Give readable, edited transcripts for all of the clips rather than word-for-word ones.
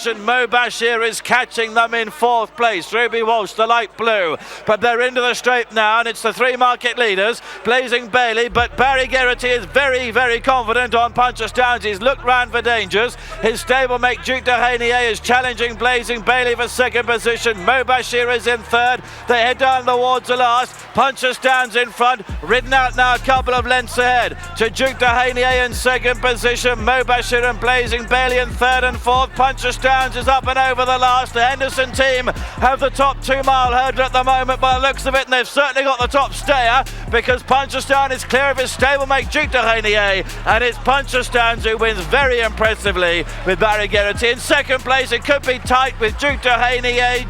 position. Mo Bashir is catching them in 4th place. Ruby Walsh, the light blue. But they're into the straight now, and it's the 3 market leaders. Blazing Bailey, but Barry Geraghty is very, very confident on Puncherstands. He's looked round for dangers. His stablemate Duke de Hainier is challenging Blazing Bailey for 2nd position. Mo Bashir is in 3rd. They head down towards the last. Puncherstands in front, ridden out now a couple of lengths ahead to Duke de Hainier in 2nd position. Mo Bashir and Blazing Bailey in 3rd and 4th. Puncherstands is up and over the last. The Henderson team have the top 2-mile hurdle at the moment by the looks of it, and they've certainly got the top stayer because Puncherstands is clear of his stablemate Duke de Hainier, and it's Puncherstands who wins very impressively with Barry Geraghty in 2nd place. It could be tight with Duke de Hainier.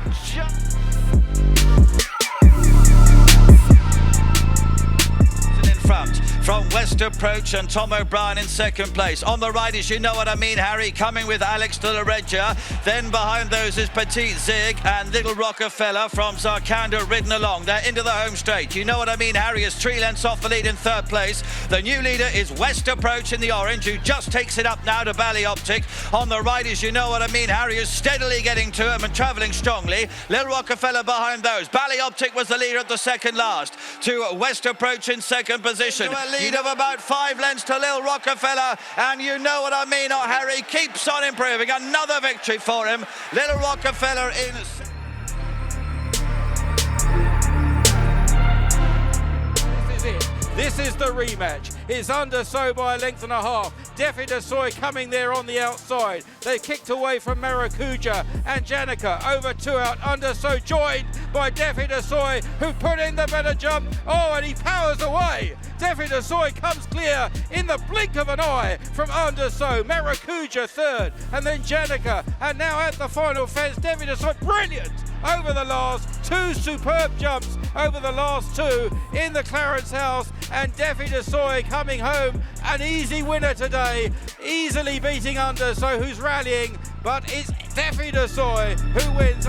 From West Approach and Tom O'Brien in 2nd place. On the right is You Know What I Mean, Harry, coming with Alex de la Regia. Then behind those is Petite Zig and Little Rockefeller from Zarkanda ridden along. They're into the home straight. You Know What I Mean, Harry is 3 lengths off the lead in 3rd place. The new leader is West Approach in the orange, who just takes it up now to Ballyoptic. On the right is You Know What I Mean, Harry is steadily getting to him and travelling strongly. Little Rockefeller behind those. Ballyoptic was the leader at the 2nd last. To West Approach in 2nd position. Lead of about 5 lengths to Lil Rockefeller, and You Know What I Mean, Harry keeps on improving. Another victory for him. Little Rockefeller in. This is it. This is the rematch. It's Under So by a length and a half. Defi du Seuil coming there on the outside. They kicked away from Maracuja and Janica. Over 2 out. Under So joined by Defi du Seuil, who put in the better jump. Oh, and he powers away. Defi du Seuil comes clear in the blink of an eye from Under So. Maracuja 3rd, and then Janica. And now at the final fence, Defi du Seuil, brilliant over the last 2 superb jumps over the last 2 in the Clarence House, and Defi du Seuil coming home an easy winner today, easily beating Under So, who's rallying, but it's Defi du Seuil who wins.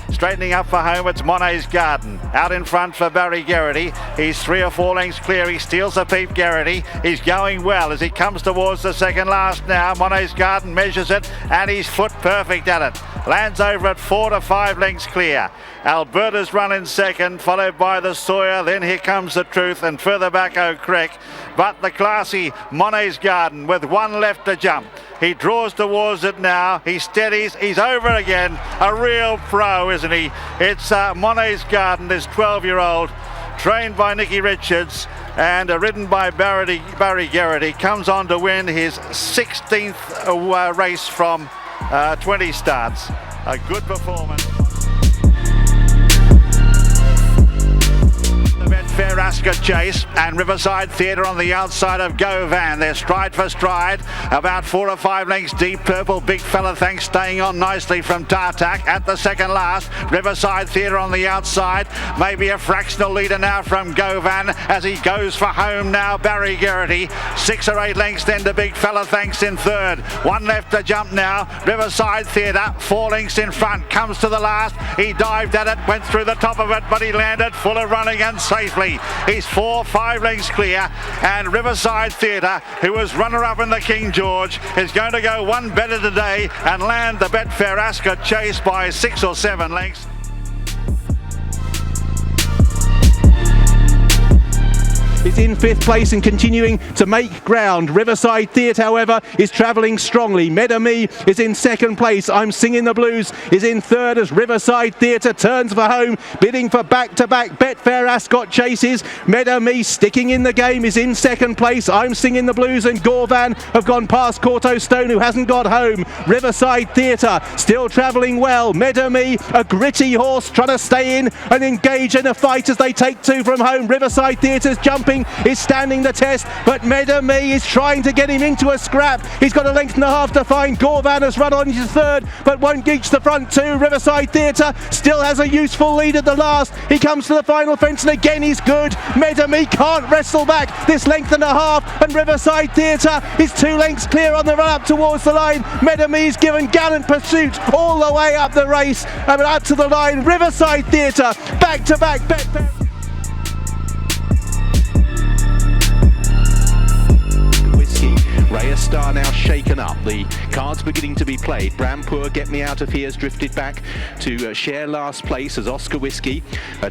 Straightening up for home, it's Monet's Garden. Out in front for Barry Geraghty. He's 3 or 4 lengths clear. He steals the peep, Geraghty. He's going well as he comes towards the 2nd last now. Monet's Garden measures it, and he's foot perfect at it. Lands over at 4 to 5 lengths clear. Alberta's run in 2nd, followed by the Sawyer. Then Here Comes the Truth, and further back O'Creck. But the classy Monet's Garden with 1 left to jump. He draws towards it now. He steadies. He's over again. A real pro, isn't he? It's Monet's Garden, this 12-year-old, trained by Nicky Richards and ridden by Barry Geraghty. Comes on to win his 16th race from 20 starts. A good performance. Fair Ascot Chase and Riverside Theater on the outside of Govan. They're stride for stride, about 4 or 5 lengths deep. Purple Big Fella Thanks staying on nicely from Tartak at the 2nd last. Riverside Theater on the outside, maybe a fractional leader now from Govan as he goes for home now. Barry Geraghty, 6 or 8 lengths then to Big Fella Thanks in 3rd. 1 left to jump now. Riverside Theater, 4 lengths in front, comes to the last. He dived at it, went through the top of it, but he landed full of running and safely. He's 4, 5 lengths clear, and Riverside Theater, who was runner-up in the King George, is going to go 1 better today and land the Betfair Ascot Chase by 6 or 7 lengths. is in 5th place and continuing to make ground. Riverside Theater, however, is travelling strongly. Medami is in 2nd place. I'm Singing the Blues is in 3rd as Riverside Theater turns for home, bidding for back-to-back Betfair Ascot chases. Medami sticking in the game is in 2nd place. I'm Singing the Blues and Gorvan have gone past Corto Stone, who hasn't got home. Riverside Theater still travelling well. Medami, a gritty horse, trying to stay in and engage in a fight as they take 2 from home. Riverside Theatre's jumping, is standing the test, but Medami is trying to get him into a scrap. He's got a length and a half to find. Gorvan has run on his 3rd, but won't reach the front 2. Riverside Theater still has a useful lead at the last. He comes to the final fence and again he's good. Medami can't wrestle back this length and a half, and Riverside Theater is 2 lengths clear on the run up towards the line. Medami is given gallant pursuit all the way up the race, up to the line. Riverside Theater back to back. Raya Star now shaken up. The cards beginning to be played. Brampoor, Get Me Out of Here, has drifted back to share last place as Oscar Whiskey.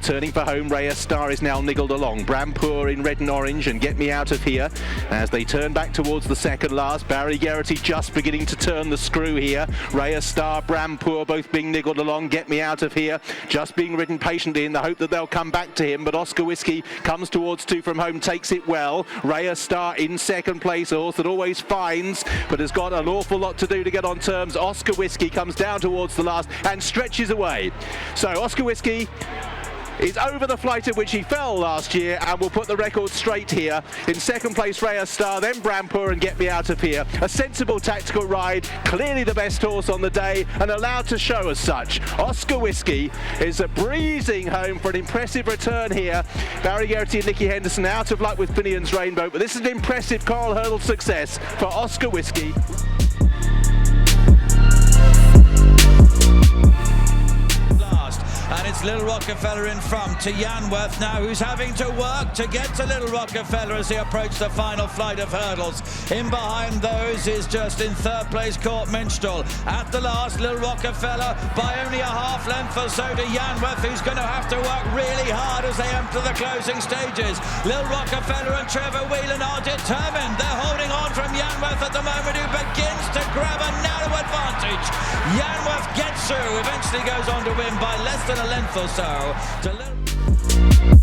Turning for home, Raya Star is now niggled along. Brampoor in red and orange and Get Me Out of Here as they turn back towards the second last. Barry Geraghty just beginning to turn the screw here. Raya Star, Brampoor both being niggled along. Get Me Out of Here just being ridden patiently in the hope that they'll come back to him, but Oscar Whiskey comes towards two from home, takes it well. Raya Star in second place, a horse that always finds but has got an awful lot to do to get on terms. Oscar Whiskey comes down towards the last and stretches away. So Oscar Whiskey is over the flight at which he fell last year and will put the record straight here. In second place, Raya Star, then Brampoor and Get Me Out of Here. A sensible tactical ride, clearly the best horse on the day and allowed to show as such. Oscar Whiskey is breezing home for an impressive return here. Barry Geraghty and Nicky Henderson out of luck with Finian's Rainbow, but this is an impressive Coral Hurdle success for Oscar Whiskey. And it's Little Rockefeller in front to Yanworth now, who's having to work to get to Little Rockefeller as he approaches the final flight of hurdles. In behind those is just in third place Court Minstrel. At the last, Little Rockefeller by only a half length or so to Yanworth, who's going to have to work really hard as they enter the closing stages. Little Rockefeller and Trevor Whelan are determined. They're holding on from Yanworth at the moment, who begins to grab a narrow advantage. Yanworth gets through, eventually goes on to win by less than a length or so.